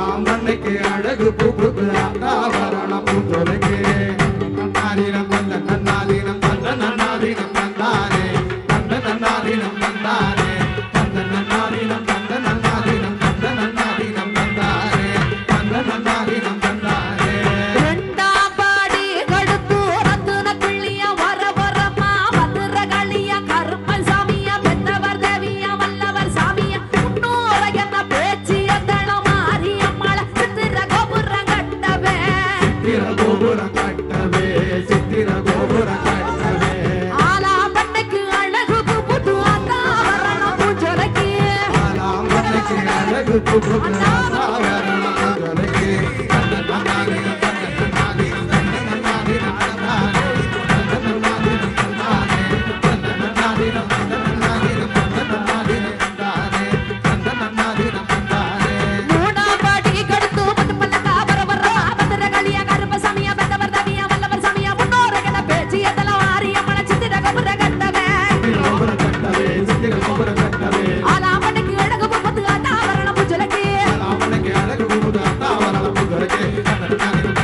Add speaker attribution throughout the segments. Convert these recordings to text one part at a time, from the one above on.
Speaker 1: ஆலாம்பண்ணைக்கு அழகு பூப்புக்கு அத்தாவரணம் பூஞ்சோலைக்கு நன்னாதீனம் தந்த நன்னாதீனம் தந்த நன்னாதீனம் தந்தானே தந்த நன்னாதீனம் தந்தானே தந்த நன்னாதீனம் தந்த நன்னாதீனம் தந்த நன்னாதீனம் தந்தானே தந்த நன்னாதீனம் தந்தானே
Speaker 2: ரெண்டாம் பாடி கடுத்து ரத்துன கிள்ளிய வர வரமா மதுரகளிய கருப்பன் சாமிய பெத்தவர் தேவிய வல்லவர் சாமிய முன்னோர என்ன பேச்சிய தளம் மாரியம்மள சித்திர கோபுரம் கட்டவே
Speaker 1: சித்திர கோபுரம் கட்டவே சித்திர கோபுரம் கட்டவே
Speaker 2: ஆலாம்பண்ணைக்கு அழகு புது அத்தாவரணம் பூஞ்சோலைக்கு
Speaker 1: ஆலாம்பண்ணைக்கு அழகு பூப்புக்கு அத்தாவரணம் பூஞ்சோலைக்கு தந்த நன்னாதீனம் தந்த நன்னாதீனம் தந்த நன்னாதீனம் தந்தானே தந்த நன்னாதீனம் தந்தானே தந்த நன்னாதீனம் தந்த நன்னாதீனம் தந்த நன்னாதீனம் தந்தானே தந்த நன்னாதீனம் தந்தானே
Speaker 2: மூணாம் பாடி கடுத்து பத்து பல்லக்கா வர வரமா மதுரகளிய கருப்ப சாமிய பெத்தவர் தேவிய வல்லவர் சாமிய முன்னோர என்ன பேச்சிய தளம் மாரியம்மள சித்திர கோபுரம் கட்டவே
Speaker 1: சித்திர கோபுரம் கட்டவே சித்திர கோபுரம் கட்டவே
Speaker 2: ஆலாம்பண்ணைக்கு அழகு புது அத்தாவரணம் பூஞ்சோலைக்கு
Speaker 1: ஆலாம்பண்ணைக்கு அழகு பூப்புக்கு அத்தாவரணம் பூஞ்சோலைக்கு தந்த நன்னாதீனம்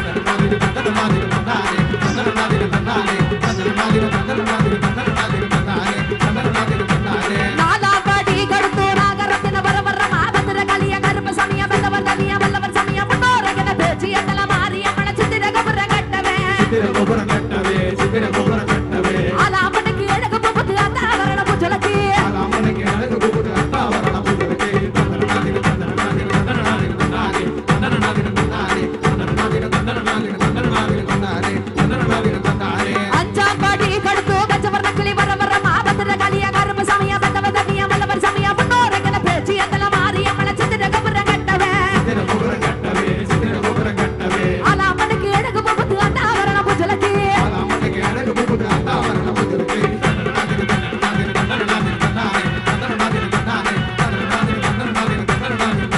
Speaker 1: தந்த நன்னாதீனம் தந்த நன்னாதீனம் தந்தானே தந்த நன்னாதீனம் தந்தானே தந்த நன்னாதீனம் தந்த நன்னாதீனம் தந்த நன்னாதீனம் தந்தானே தந்த நன்னாதீனம் தந்தானே
Speaker 2: நாலாம் பாடி கடுத்து நாகரத்தின வர வரமா மதுரகளிய கருப்ப சாமிய பெத்தவர் தேவிய வல்லவர் சாமிய முன்னோர என்ன பேச்சிய தளம் மாரியம்மள சித்திர கோபுரம் கட்டவே
Speaker 1: சித்திர கோபுரம் கட்டவே சித்திர கோபுரம் கட்டவே
Speaker 2: ஆலாம்பண்ணைக்கு அழகு புது அத்தாவரணம் பூஞ்சோலைக்கு
Speaker 1: ஆலாம்பண்ணைக்கு அழகு பூப்புக்கு அத்தாவரணம் பூஞ்சோலைக்கு தந்த நன்னாதீனம் தந்த நன்னாதீனம் தந்த நன்னாதீனம் தந்தானே தந்த நன்னாதீனம் தந்தானே தந்த நன்னாதீனம் தந்த நன்னாதீனம் தந்த நன்னாதீனம் தந்தானே தந்த நன்னாதீனம் தந்தானே
Speaker 2: அஞ்சாம் பாடி கடுத்து கச்சவர் நக்கிளி வர வரமா மதுரகளிய கருப்ப சாமிய பெத்தவர் தேவிய வல்லவர் சாமிய முன்னோர என்ன பேச்சிய தளம் மாரியம்மள சித்திர கோபுரம் கட்டவே
Speaker 1: சித்திர கோபுரம் கட்டவே சித்திர கோபுரம் கட்டவே
Speaker 2: ஆலாம்பண்ணைக்கு அழகு புது அத்தாவரணம் பூஞ்சோலைக்கு
Speaker 1: ஆலாம்பண்ணைக்கு அழகு பூப்புக்கு அத்தாவரணம் பூஞ்சோலைக்கு தந்த நன்னாதீனம் தந்த நன்னாதீனம் தந்த நன்னாதீனம் தந்தானே தந்த நன்னாதீனம் தந்தானே தந்த நன்னாதீனம் தந்த நன்னாதீனம் தந்த நன்னாதீனம்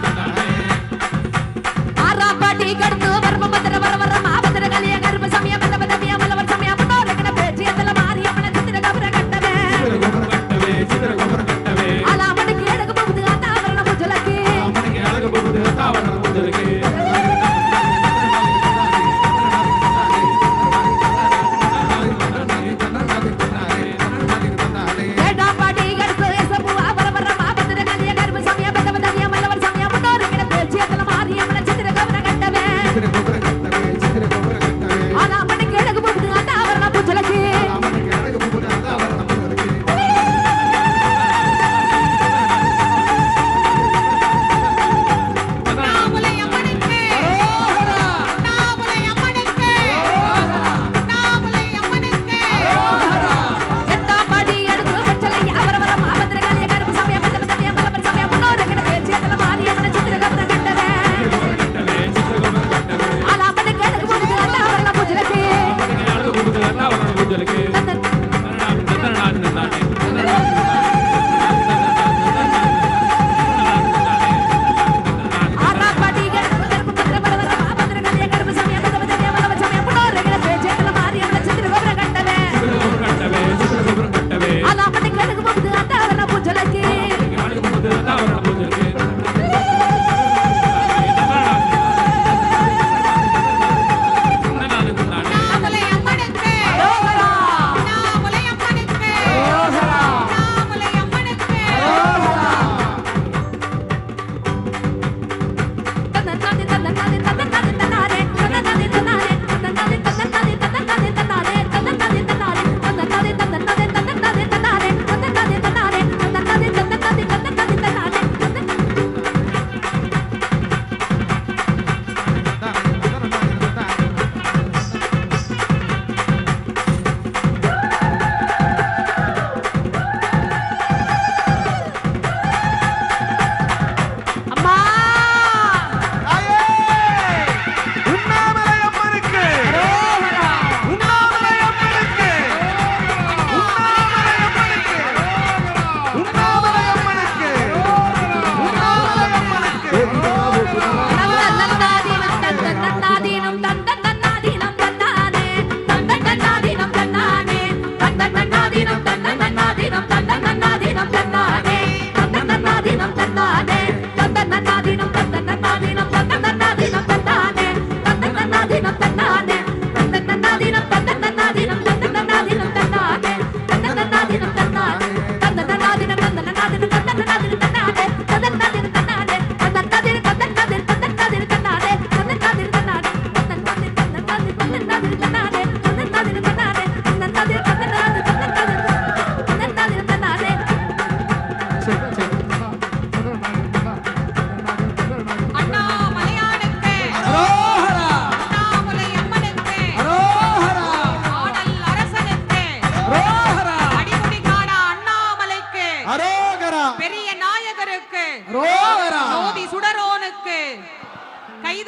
Speaker 1: தந்தானே
Speaker 2: ஆறாம் பாடி கடுத்து வர்ம மதுர வர வரமா மதுரகளிய கருப்ப சாமிய பெத்தவர் தேவிய வல்லவர் சாமிய முன்னோர என்ன பேச்சிய தளம் மாரியம்மள சித்திர கோபுரம் கட்டவே
Speaker 1: சித்திர கோபுரம் கட்டவே சித்திர கோபுரம் கட்டவே
Speaker 2: ஆலாம்பண்ணைக்கு அழகு புது அத்தாவரணம் பூஞ்சோலைக்கு
Speaker 1: ஆலாம்பண்ணைக்கு அழகு பூப்புக்கு அத்தாவரணம் பூஞ்சோலைக்கு
Speaker 2: ஏழாம் பாடி கடுத்து எசபுவா வர வரமா மதுரகளிய கருப்ப சாமிய பெத்தவர் தேவிய வல்லவர் சாமிய முன்னோர என்ன பேச்சிய தளம் மாரியம்மள சித்திர கோபுரம் கட்டவே
Speaker 1: சித்திர கோபுரம் கட்டவே சித்திர கோபுரம் கட்டவே
Speaker 2: ஆலாம்பண்ணைக்கு அழகு புது அத்தாவரணம் பூஞ்சோலைக்கு
Speaker 1: ஆலாம்பண்ணைக்கு அழகு பூப்புக்கு அத்தாவரணம் பூஞ்சோலைக்கு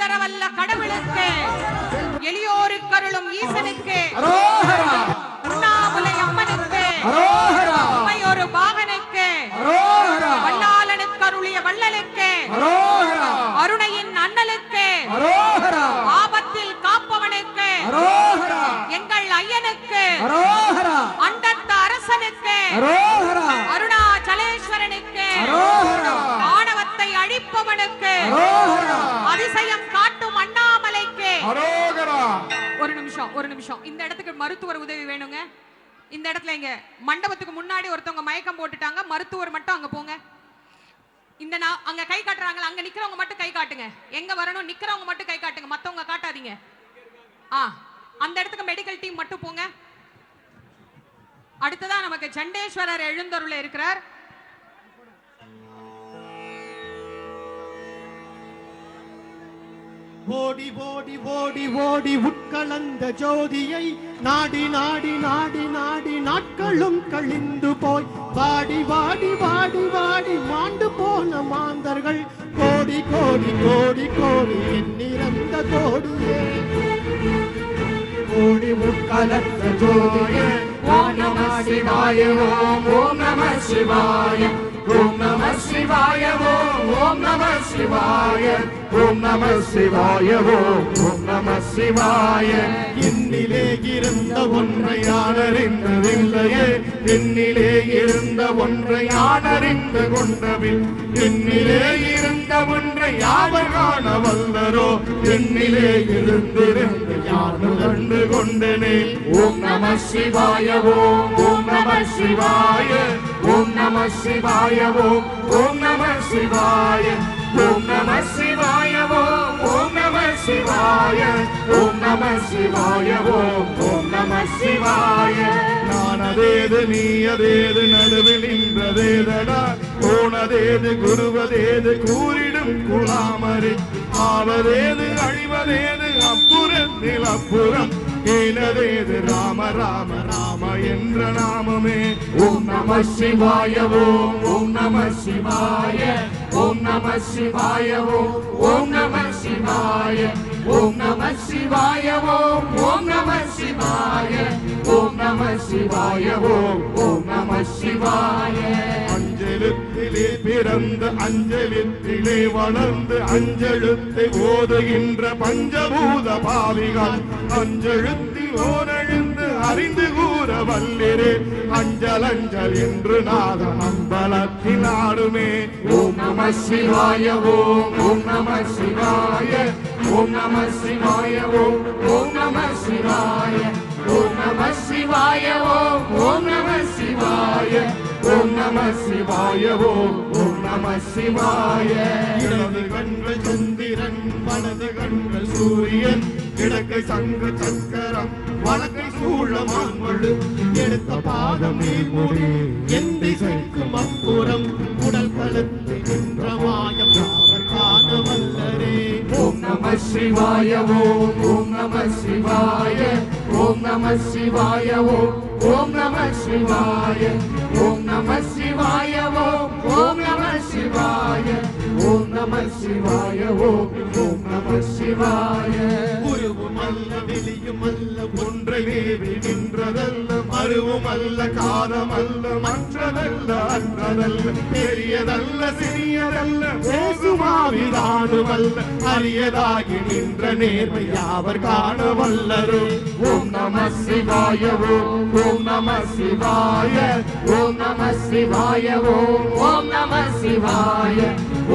Speaker 3: தரவல்ல கடவுளுக்கு, எளியோருக்கு அருளும் ஈசனுக்கு,
Speaker 1: அரோகரா
Speaker 3: உண்ணாமுலை அம்மனுக்கு,
Speaker 1: அரோகரா
Speaker 3: உமையொரு பாகனுக்கு,
Speaker 1: அரோகரா
Speaker 3: வல்லாளனுக்கு அருளிய வள்ளலுக்கு,
Speaker 1: அரோகரா
Speaker 3: அருணையின் அண்ணலுக்கு,
Speaker 1: அரோகரா
Speaker 3: ஆபத்தில் காப்பவனுக்கு,
Speaker 1: அரோகரா
Speaker 3: எங்கள் ஐயனுக்கு,
Speaker 1: அரோகரா
Speaker 3: அண்டத்து அரசனுக்கு,
Speaker 1: அரோகரா
Speaker 3: அருணாச்சலேஸ்வரனுக்கு,
Speaker 1: அரோகரா
Speaker 3: ஆணவத்தை அழிப்பவனுக்கு,
Speaker 1: அரோகரா
Speaker 3: அதிசயம் காட்டும் அண்ணாமலைக்கு.
Speaker 1: அரோகரா.
Speaker 3: ஒரு நிமிஷம் இந்த இடத்துக்கு மருத்துவர் உதவி வேணுங்க. இந்த இடத்துல இங்க மண்டபத்துக்கு முன்னாடி ஒருத்தவங்க மயக்கம் போட்டுட்டாங்க. மருத்துவர் மட்டும் அங்க போங்க. இந்த அங்க கை காட்டுறாங்க, அங்க நிக்கிறவங்க மட்டும் கை காட்டுங்க. எங்க வரணும் நிக்கிறவங்க மட்டும் கை காட்டுங்க, மத்தவங்க காட்டாதீங்க. அந்த இடத்துக்கு மெடிக்கல் டீம் மட்டும் போங்க. அடுத்ததான் நமக்கு சண்டேஸ்வரர் எழுந்தருள இருக்கிறார்.
Speaker 4: ஓடி ஓடி ஓடி ஓடி உட்கலந்த ஜோதியை நாடி நாடி நாடி நாடி நாட்களும் கழிந்து போய் வாடி வாடி வாடி வாடி மாண்டு போன மாந்தர்கள் கோடி கோடி கோடி கோடி எண்ணிறந்த கோடியே.
Speaker 1: ஓடி உட்கலந்த ஜோதியே ஓம் நம சிவாய ஓம் ஓம் நம சிவாய ஓம் நம சிவாய ஓம் நம சிவாய ஓம் நம சிவாய ஓம் நம சிவாய.
Speaker 4: என்னிலே இருந்த ஒன்றை யானறிந்ததில்லையே,
Speaker 1: என்னிலே இருந்த ஒன்றை யானறிந்து கொண்டபின் என்னிலே இருந்த ஒன்றை யாவர் காண வல்லரோ என்னிலே இருந்திருந்து யாரு கண்டு கொண்டனே. ஓம் நம சிவாய ஓம் நம சிவாய ஓம் நம சிவாய ஓம் நம சிவாய ஓம் நம சிவாய ஓம் நம சிவாய ஓம் நம சிவாய ஓம் நம சிவாய. நானதேது நீயதேது நடுவில் நின்றதேதடா போனதேது குருவதேது கூறிடும் குலாமரே ஆவதேது அழிவதேது அப்புறத்தில் அப்புறம் ஏனதேது ராம ராம ராம என்ற நாமமே. ஓம் நம சிவாய ஓம் நம சிவாய ஓம் நம சிவாய ஓம் நம சிவாய ஓம் நம சிவாய ஓம் நம சிவாய ஓம் நம சிவாய ஓம் நம சிவாய. அஞ்செழுத்திலே பிறந்த அஞ்செழுத்திலே வளர்ந்து அஞ்செழுத்தை ஓதுகின்ற பஞ்சபூத பாவிகள் அஞ்செழுத்தில் ஓரெழுந்து அறிந்து கூற வல்லிரே அஞ்சல் அஞ்சல் என்று நாதம் அம்பலத்தில் ஆடுமே. ஓம் நம சிவாய ஓம் நம சிவாய ஓம் நம சிவாய ஓம் நம சிவாய ஓம் நம சிவாய ஓம் நம சிவாய ஓம் நம சிவாய ஓம் நம சிவாய. இடது கண்கள் சந்திரன் வலது கண்கள் சூரியன் கிழக்கை சங்கு சக்கரம் வழக்கை சூழமான்வழு எடுத்த பாதம் நீர்முடி என் திசைக்கும் அப்புறம் உடல் கலந்து நின்ற மாயம் யாவர் காண வல்லரே. ஓம் நம சிவாய ஓம் நம சிவாய ஓம் நம சிவாய ஓம் நம சிவாய ஓம் நம சிவாய ஓம் நம சிவாய ஓம் நம சிவாய ஓம் நம சிவாய.
Speaker 4: குருவும் அல்ல வெளியும் அல்ல ஒன்றை வேவி நின்றதல்ல மருவும் அல்ல காலம் அல்ல மற்றதல்ல அன்றதல்ல பெரியதல்ல சிறியதல்ல பேசுமாவிதானுமல்ல அரியதாகி நின்ற நேர்மை யாவர் காண வல்லரோ.
Speaker 1: ஓம் நம சிவாய ஓம் நம சிவாய ஓம் நம சிவாய ஓம் நம சிவாய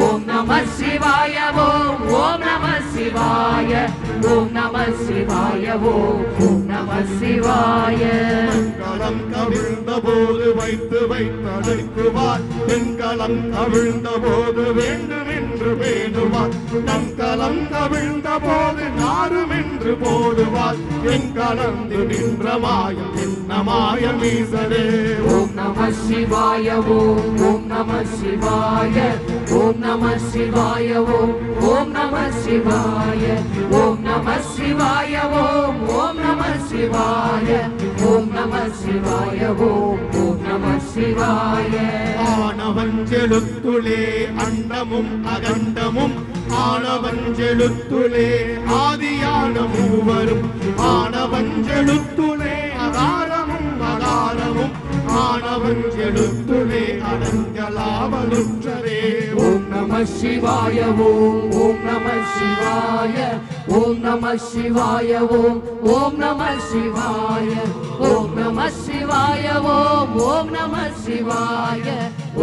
Speaker 1: ஓம் நம சிவாய ஓம் நம சிவாய ஓம் நம சிவாய ஓம் நம சிவாய.
Speaker 4: களம் கவிழ்ந்த போது வைத்து வைத்தடைக்குவார் தென்களம் கவிழ்ந்த போது வேண்டும் என்று வேண்டுவார் நம் களம் கவிழ்ந்த போது நாரும் என்று போடுவார் என் கலந்து நின்ற மாயம் என்ன மாயம் ஈசரே.
Speaker 1: ஓம் நம சிவாய ஓம் நம சிவாய ஓம் நம சிவாய ஓம் நம சிவாய ஓம் நம சிவாய ஓம் நம சிவாய ஓம் நம சிவாய ஓம் நம சிவாய.
Speaker 4: ஆனவன் செலுத்துளே அண்டமும் அகண்டமும் ஆனவஞ்செழுத்துளே ஆதியான மூவரும் ஆனவஞ்செழுத்துளே அகாரமும் அகாரமும் ஆனவஞ்செழுத்துளே அடங்கலாவலுற்றவே.
Speaker 5: ஓம் நம சிவாய ஓம் ஓம் நம சிவாய ஓம் நம சிவாய ஓம் ஓம் நம சிவாய ஓம் நம சிவாய ஓம் ஓம் நம சிவாய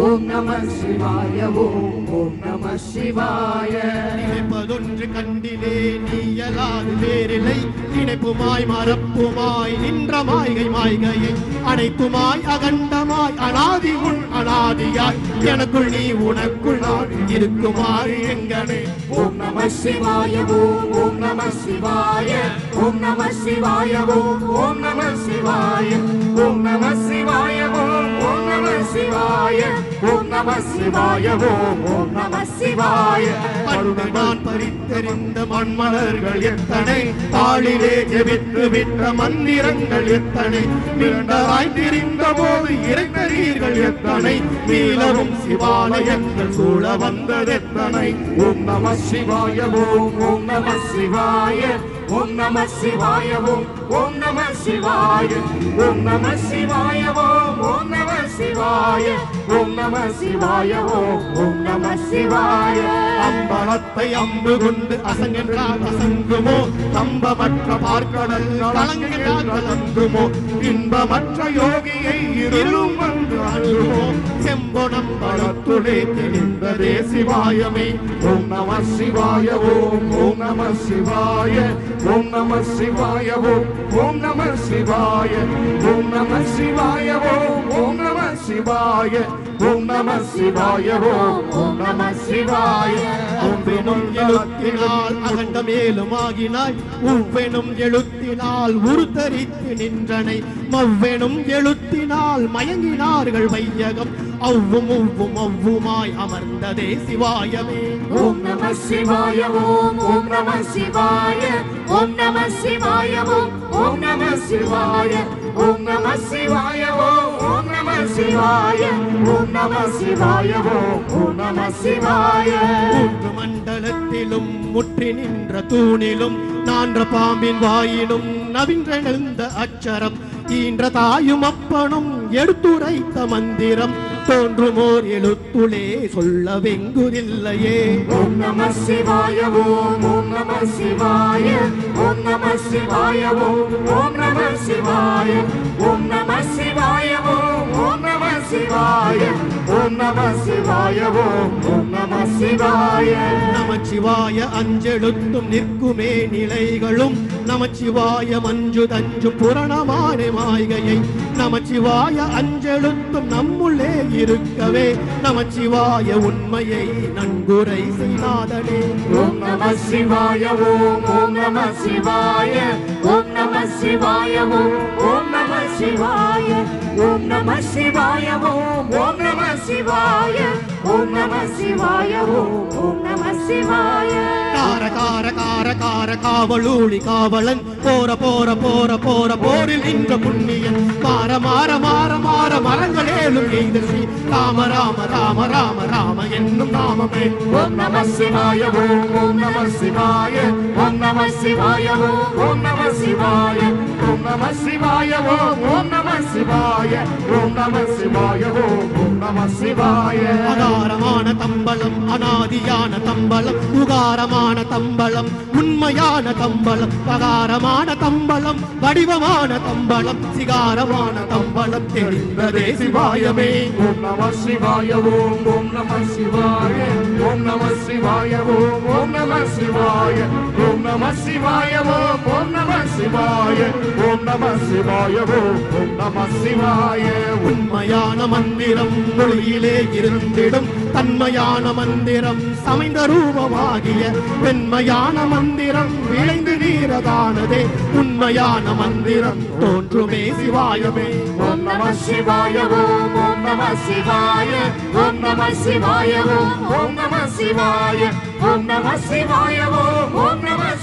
Speaker 5: ஓம் நம சிவாய ஓம் ஓம் நம சிவாய.
Speaker 4: நினைப்பதொன்று கண்டிலே நீயலாது வேறில்லை நினைப்புமாய் மறப்புமாய் நின்ற மாய்கை மாய்கையை அனைத்துமாய் அகண்டமாய் அனாதி உள் அனாதியாய் எனக்குள் நீ உனக்குள் நான் இருக்குமாறு எங்கனே.
Speaker 5: ஓம் நம சிவாய ஓம் ஓம் நம சிவாய ஓம் நம சிவாய ஓம் ஓம் நம சிவாய ஓம் நம சிவாய ஓம் ஓம் நம சிவாய ஓம் நம சிவாய ஓம் ஓம் நம சிவாய.
Speaker 4: பருமை நான் பறித்தெறிந்த மண்மலர்கள் எத்தனை தாளிலே ஜெபித்து விட்ட மந்திரங்கள் எத்தனை மிண்டராய் திரிந்த போது இறைத்தரீர்கள் எத்தனை மீளவும் சிவாலயங்கள் சூழ வந்ததெத்தனை.
Speaker 5: ஓம் நம சிவாய ஓம் ஓம் நம சிவாய ஓம் நம சிவாய ஓம் ஓம் நம சிவாய ஓம் நம சிவாய ஓம் ஓம் நம சிவாய ஓம் நம சிவாய ஓம் ஓம் நம சிவாய.
Speaker 4: அம்பலத்தை அம்பு கொண்டு அசங்கென்றால் அசங்குமோ கம்பமற்ற பார்க்கடல் கலங்கென்றால் கலங்குமோ இன்பமற்ற யோகியை இருளும் வந்து அழுமோ செம்பொனம் பழத்துளே தெளிந்ததே சிவாயமே.
Speaker 5: ஓம் நம சிவாய ஓம் ஓம் நம சிவாய ஓம் நம சிவாய ஓம் ஓம் நம சிவாய ஓம் நம சிவாய ஓம் ஓம் நம சிவாய ஓம் நம சிவாய ஓம் ஓம் நம சிவாய.
Speaker 4: அவ்வெனும் எழுத்தினால் அகண்ட மேலுமாகினாய் உவ்வெனும் எழுத்தினால் உருத்தரித்து நின்றனை மவ்வெனும் எழுத்தினால் மயங்கினார்கள் வையகம் அவ்வும் உவ்வும் அவ்வுமாய் அமர்ந்ததே சிவாயமே.
Speaker 5: ஓம் நம சிவாய ஓம் ஓம் நம சிவாய ஓம் நம சிவாய ஓம் ஓம் நம சிவாய ஓம் நம சிவாய ஓம் ஓம் நம சிவாய ஓம் நம சிவாய ஓம் ஓம் நம சிவாய.
Speaker 4: மூன்று மண்டலத்திலும் முற்றி நின்ற தூணிலும் நான்ற பாம்பின் வாயிலும் நவின்றெழுந்த அச்சரம் ஈன்ற தாயும் அப்பனும் எடுத்துரைத்த மந்திரம் தோன்றுமோர் எழுத்துளே சொல்ல வெங்குரில்லையே.
Speaker 5: ஓம் நம சிவாய ஓம் ஓம் நம சிவாய ஓம் நம சிவாய ஓம் ஓம் நம சிவாய ஓம் நம சிவாய ஓம் ஓம் நம சிவாய ஓம் நம சிவாய ஓம் ஓம் நம சிவாய.
Speaker 4: நமச்சிவாய அஞ்செழுத்தும் நிற்குமே நிலைகளும் நமச்சிவாய மஞ்சு தஞ்சு புரணமான மாய்கையை நமச்சிவாய அஞ்செழுத்தும் நம்முள்ளே இருக்கவே நமச்சிவாய உண்மையை நன்குரை செய்யாதனே.
Speaker 5: ஓம் நம சிவாய ஓம் ஓம் நம சிவாய ஓம் நம சிவாய ஓம் ஓம் நம சிவாய ஓம் நம சிவாய ஓம் ஓம் நம சிவாய ஓம் நம சிவாய ஓம் ஓம் நம சிவாய.
Speaker 4: கார கார கார கார காவலூழி காவலன் போற போற போற போற போரில் நின்ற புண்ணியன் மாற மாற மாற மாற மரங்களேலும் எய்த ஸ்ரீ ராம ராம ராம ராம ராம என்னும் நாமமே.
Speaker 5: ஓம் நம சிவாய ஓம் ஓம் நம சிவாய ஓம் நம சிவாய ஓம் ஓம் நம சிவாய ஓம் நம சிவாய ஓம் ஓம் நம சிவாய ஓம் நம சிவாய ஓம் ஓம் நம சிவாய.
Speaker 4: அகாரமான தம்பலம் அனாதியான தம்பலம் உகாரமான தம்பலம் உண்மையான தம்பலம் பகாரமான தம்பலம் வடிவமான தம்பலம் சிகாரமான தம்பலம் தெரிந்ததே சிவாயமே.
Speaker 5: ஓம் நம சிவாய ஓம் ஓம் நம சிவாய ஓம் நம சிவாய ஓம் ஓம் நம சிவாய ஓம் நம சிவாய ஓம் ஓம் நம சிவாய ஓம் நம சிவாய ஓம் ஓம் நம சிவாய.
Speaker 4: உண்மையான மந்திரம் மொழியிலே இருந்திடும் தன்மையான மந்திரம் சமைந்த ரூபமாகிய வெண்மையான மந்திரம் விளைந்து நீரதானதே உண்மையான மந்திரம் தோன்றுமே சிவாயமே.
Speaker 5: ஓம் நம சிவாய ஓம் ஓம் நம சிவாய ஓம் நம சிவாய ஓம் ஓம் நம சிவாய ஓம் நம சிவாய ஓம் ஓம் நம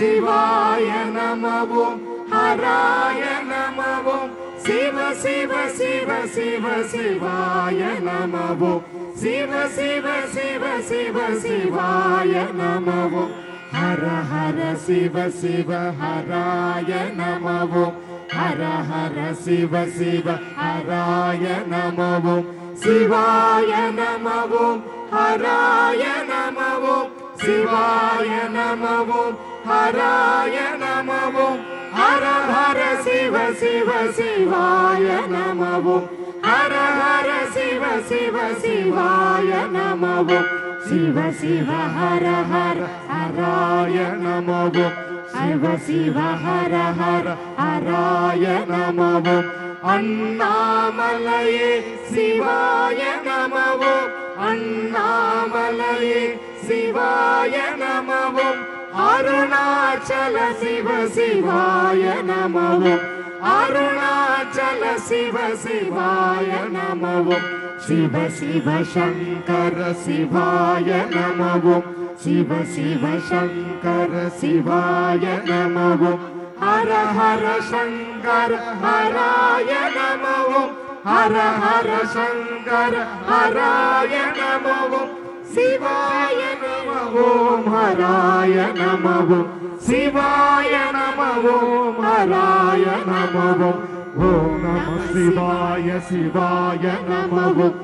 Speaker 1: சிவாய நம ஓம் ஹராய நம ஓம் சிவ சிவ சிவ சிவ சிவாய நம ஓம் சிவ சிவ சிவ சிவ சிவாய நம ஓம் ஹர ஹர சிவ சிவ ஹராய நம ஓம் ஹர ஹர சிவ சிவ ஹராய நம ஓம் சிவாய நம ஓம் ஹராய நம ஓம் சிவாய நம ஓம் ஹராய நம ஓம் ஹர ஹர சிவ சிவ சிவாய நம ஓம் ஹர ஹர சிவ சிவ சிவாய நம ஓம் சிவ சிவ ஹர ஹர ஹராய நம ஓம் சிவ சிவ ஹர ஹர ஹராய நம ஓம் அண்ணாமலையே சிவாய நம ஓம் அண்ணாமலையே சிவாய நம ஓம் அருணாச்சல சிவ சிவாய நம ஓம் அருணாச்சல சிவ சிவாய நம ஓம் சிவ சிவ சங்கர சிவாய நம ஓம் சிவ சிவ சங்கர சிவாய நம ஓம் ஹர ஹர சங்கர ஹராய நம ஓம் ஹர ஹர சங்கர ஹராய நம ஓம் சிவாய நம ஓம் ஹராய நம ஓம் சிவாய நம ஓம் ஹராய நம ஓம் ஓம் நம சிவாய சிவாய நம ஓம்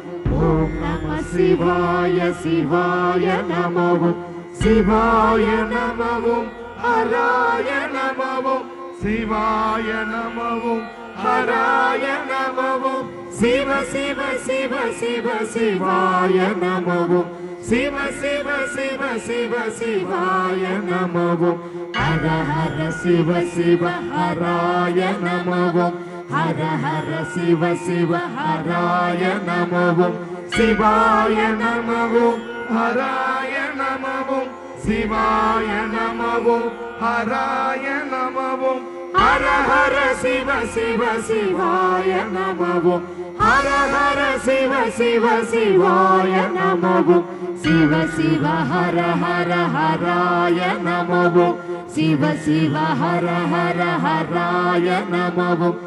Speaker 1: ஓம் நம சிவாய சிவாய நம ஓம் சிவாய நம ஓம் ஹராய நம ஓம் சிவாய நம ஓம் ஹராய நம ஓம் சிவ சிவ சிவ சிவ சிவாய நம ஓம் சிவ சிவ சிவ சிவ சிவாய நம ஓம் ஹர ஹர சிவ சிவ ஹராய நம ஓம் ஹர ஹர சிவ சிவ ஹராய நம ஓம் சிவாய நம ஓம் ஹராய நம ஓம் சிவாய நம ஓம் ஹராய நம ஓம் ஹர ஹர சிவ சிவ சிவாய நம ஓம் ஹர ஹர சிவ சிவ சிவாய நம ஓம் சிவ சிவ ஹர ஹர ஹராய நம ஓம் சிவ சிவ ஹர ஹர ஹராய நம ஓம்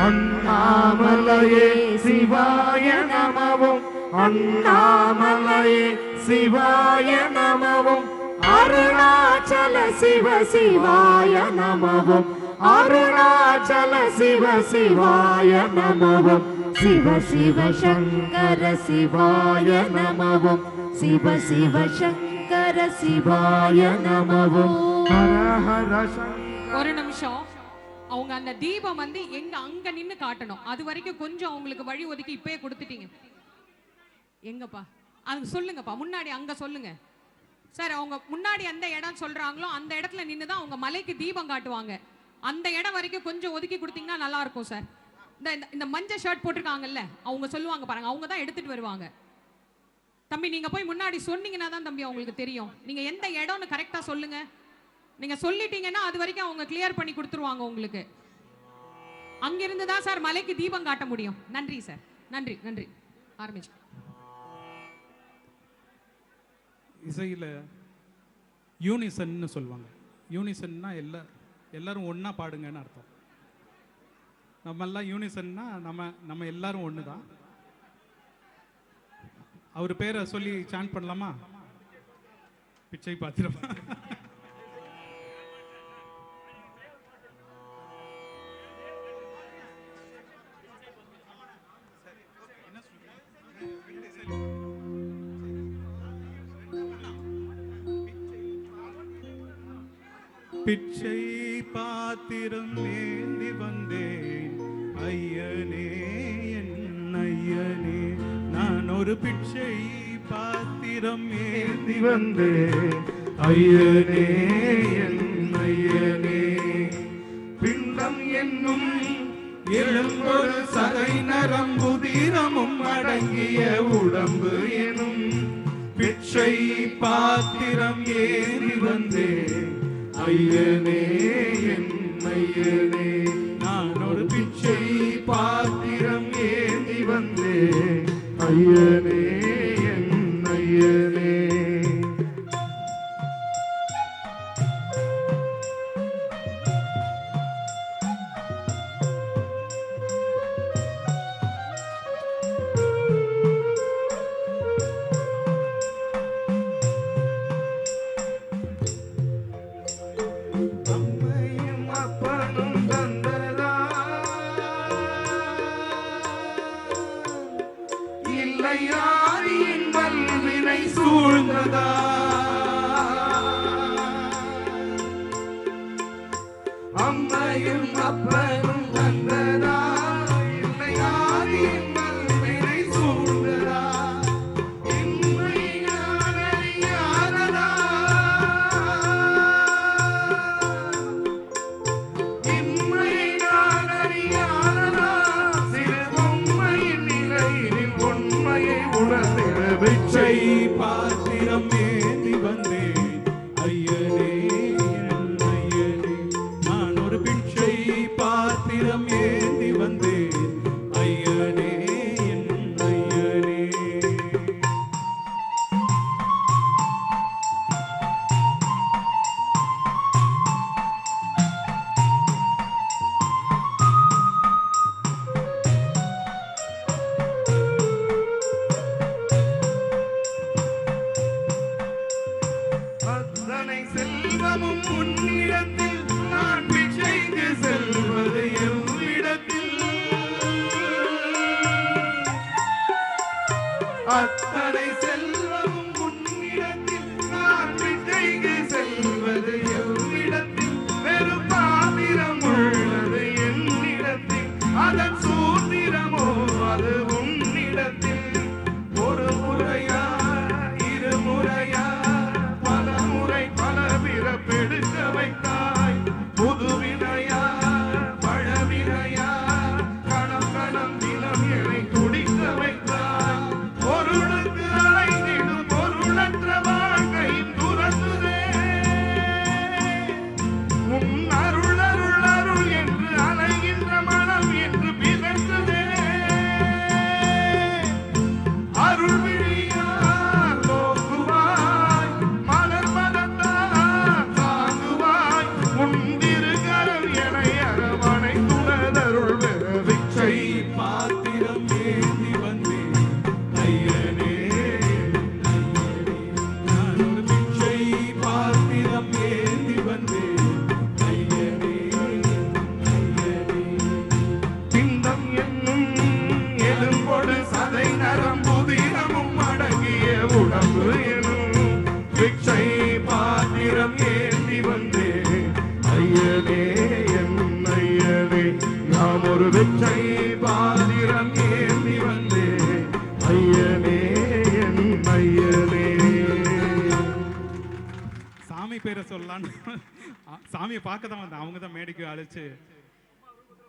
Speaker 1: அண்ணாமலையே சிவாய நம ஓம் அண்ணாமலையே சிவாய நம ஓம் அருணாச்சல சிவ சிவாய நம ஓம் அருணாச்சல சிவ சிவாய நம ஓம் சிவ சிவ சங்கர சிவாய நம ஓம் சிவ சிவ சங்கர சிவாய நம ஓம் ஹர ஹர
Speaker 3: ஒரு நிமிஷம். அவங்க அந்த தீபம் வந்து எங்க அங்க நின்னு காட்டணும். அது வரைக்கும் கொஞ்சம் அவங்களுக்கு வழி ஒதுக்கி இப்பயே கொடுத்துட்டீங்க. எங்கப்பா அது சொல்லுங்கப்பா, முன்னாடி அங்க சொல்லுங்க சார். அவங்க முன்னாடி எந்த இடம் சொல்றாங்களோ அந்த இடத்துல நின்று தான் அவங்க மலைக்கு தீபம் காட்டுவாங்க. அந்த இடம் வரைக்கும் கொஞ்சம் ஒதுக்கி கொடுத்தீங்கன்னா நல்லா இருக்கும் சார். இந்த மஞ்சள் ஷர்ட் போட்டிருக்காங்கல்ல, அவங்க சொல்லுவாங்க பாருங்க, அவங்க தான் எடுத்துட்டு வருவாங்க. தம்பி நீங்க போய் முன்னாடி சொன்னீங்கன்னா தான் தம்பி அவங்களுக்கு தெரியும். நீங்க எந்த இடம்னு கரெக்டா சொல்லுங்க. நீங்க சொல்லிட்டீங்கன்னா அது வரைக்கும் அவங்க கிளியர் பண்ணி கொடுத்துருவாங்க உங்களுக்கு. அங்கிருந்து தான் சார் மலைக்கு தீபம் காட்ட முடியும். நன்றி சார், நன்றி நன்றி. ஆரம்பிச்சு.
Speaker 6: இசையில் யூனிசன்னு சொல்லுவாங்க. யூனிசன்னா எல்லாரும் ஒன்றா பாடுங்கன்னு அர்த்தம். நம்மெல்லாம் யூனிசன்னா நம்ம எல்லாரும் ஒன்று தான். அவர் பேரை சொல்லி சாண்ட் பண்ணலாமா? பிச்சை பாத்திரமா? பிச்சை பாத்திரம் ஏந்தி வந்தேன் ஐயனே, என் ஐயனே. நான் ஒரு பிச்சை பாத்திரம் ஏந்தி வந்தேன் ஐயனே, என் ஐயனே. பிண்டம் என்னும் எழும்பொரு சதை நரம்புதிரமும் அடங்கிய உடம்பு எனும் பிச்சை பாத்திரம் ஏந்தி வந்தேன் ஐயனே, என் ஐயனே. நான் ஒரு பிச்சை பாத்திரம் ஏந்தி வந்தேன் ஐயனே, என் ஐயனே.
Speaker 1: வந்ததா அம்மையும் அப்பனும் வந்ததா இல்லை ஆதியின் மல்வினை சூழ்ந்ததா இன்மை நான் அறியாததா இன்மை நான் அறியாததா சிறு பொம்மையின் நிலையில் உண்மையை உணர்ந்திட பிச்சை பாத்திரம் ஏந்தி வந்தேன் ஐயனே என் ஐயனே நான் ஒரு பிச்சை பாத்திரம் ஏந்தி வந்தேன் ஐயனே என் ஐயனே அத்தனை செல்வமும் உன்னிடத்தில் நான் பிச்சைக்கு செல்வது எவ்விடத்தில் அத்தனை செல்வமும் உன்னிடத்தில் நான் பிச்சைக்கு செல்வது எவ்விடத்தில் வெறும் பாத்திரம் உள்ளது என்னிடத்தில் அதன் சூத்திரமோ அது உன்னிடத்தில் ஒரு முறையா இருமுறையா பல முறை பல பிறப்பெடுக்க வைத்தாய் புதுவினையா பழவினையா கணம் கணம் தினம் என்னை துடிக்க வைத்தாய் பொருளுக்கு அலைந்திடும் பொருளற்ற வாழ்க்கையும் துறந்துதே உன் அருள் அருள் அருள் என்று அலைகின்ற மனம் என்று பிறந்ததே அருள் விழியால் நோக்குவாய் மலர் மதத்தால் தாங்குவாய் உன் திருகரம் எனை அரவணை துணதருள் பெற பிச்சை பாத்திரம் ஏந்தி வந்தேன் ஐயனே ஐயனே நான் ஒரு பிச்சை பாத்திரம் ஏந்தி வந்தேன் ஐயனே ஐயனே திண்டம் என்னும் எலும்பொடு சதை நரம்புதிரமும் அடங்கிய உடம்பு எனும் பிச்சை பாத்திரம் ஏந்தி வந்தேன் ஐயனே என் ஐயனே நாம் ஒரு பிச்சை பாத்திரம் ஏந்தி வந்தேன் ஐயனே என் ஐயனே
Speaker 6: சாமி பேரை சொல்லலான்னு சாமியை பார்க்க தான் வந்தேன். அவங்க தான் மேடைக்கு அழைச்சு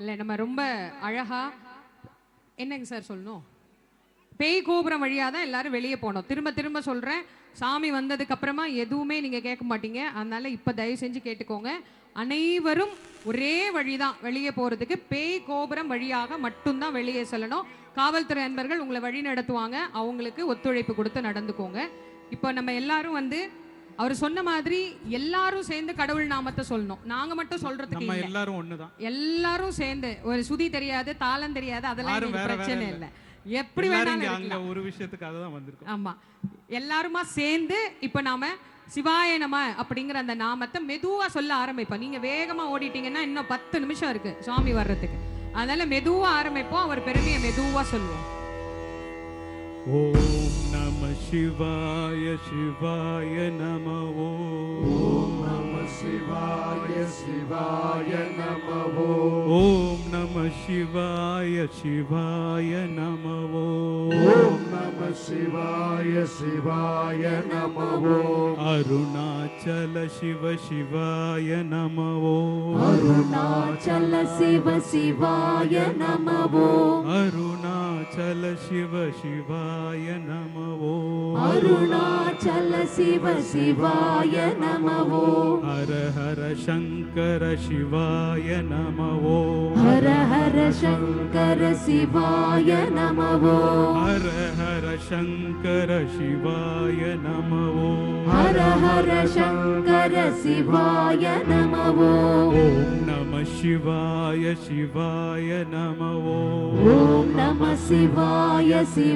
Speaker 3: இல்ல நம்ம ரொம்ப அழகா என்னங்க சார் சொல்லணும், பேய் கோபுரம் வழியா தான் எல்லாரும் வெளியே போனோம். திரும்ப திரும்ப சொல்றேன், சாமி வந்ததுக்கு அப்புறமா எதுவுமே நீங்க கேட்க மாட்டீங்க. அதனால இப்ப தயவு செஞ்சு கேட்டுக்கோங்க, அனைவரும் ஒரே வழிதான் வெளியே போறதுக்கு. பேய் கோபுரம் வழியாக மட்டும்தான் வெளியே செல்லணும். காவல்துறை அன்பர்கள் உங்களை வழி நடத்துவாங்க, அவங்களுக்கு ஒத்துழைப்பு கொடுத்து நடந்துக்கோங்க. இப்போ நம்ம எல்லாரும் வந்து அவர் சொன்ன மாதிரி எல்லாரும் சேர்ந்து கடவுள் நாமத்தை சொல்லணும். நாங்க மட்டும் சொல்றதுக்கு
Speaker 6: நம்ம
Speaker 3: இல்ல,
Speaker 6: எல்லாரும் ஒண்ணுதான்.
Speaker 3: எல்லாரும் சேர்ந்து. ஒரு சுதி தெரியாது, தாளம் தெரியாது, அதெல்லாம்
Speaker 6: யாரும்
Speaker 3: எங்களுக்கு
Speaker 6: வேற
Speaker 3: பிரச்சனை
Speaker 6: வேற
Speaker 3: இல்ல. எப்படி
Speaker 6: எல்லாரும்
Speaker 3: வேணாலும்
Speaker 6: இங்க அங்க
Speaker 3: இருக்கலாம்.
Speaker 6: ஒரு விஷயத்துக்காக தான் வந்திருக்கோம்.
Speaker 3: ஆமா, எல்லாருமா சேர்ந்து இப்ப நாம சிவாய நம அப்படிங்கிற அந்த நாமத்தை மெதுவா சொல்ல ஆரம்பிப்போம். நீங்க வேகமா ஓடிட்டீங்கன்னா இன்னும் 10 நிமிஷம் இருக்கு சுவாமி வர்றதுக்கு. அதனால மெதுவா ஆரம்பிப்போம், அவர் பெருமையை மெதுவா சொல்லுவோம்.
Speaker 6: ஓம் நம சிவாய சிவாய நம ஓம் நம சிவாய சிவாய நம ஓம் நம சிவாய சிவாய நம ஓம் நம சிவாய சிவாய நம அருணாச்சல சிவ சிவாய நம
Speaker 2: அருணாச்சல சிவ சிவாய நமவோ
Speaker 6: அருணாச்சல சிவ சிவாய நம
Speaker 2: அருணாச்சல சிவ சிவாய நமவோ
Speaker 6: ஹர ஹர சங்கர சிவாய நம
Speaker 2: ஹர ஹர சங்கர சிவாய நமவோ
Speaker 6: ஹர ஹர சங்கர சிவாய நம
Speaker 2: ஹர ஹர சங்கர சிவாய நமவோ
Speaker 6: ஓம் நம சிவாய சிவாய நம
Speaker 2: ஓம் நம சிவாய சிவ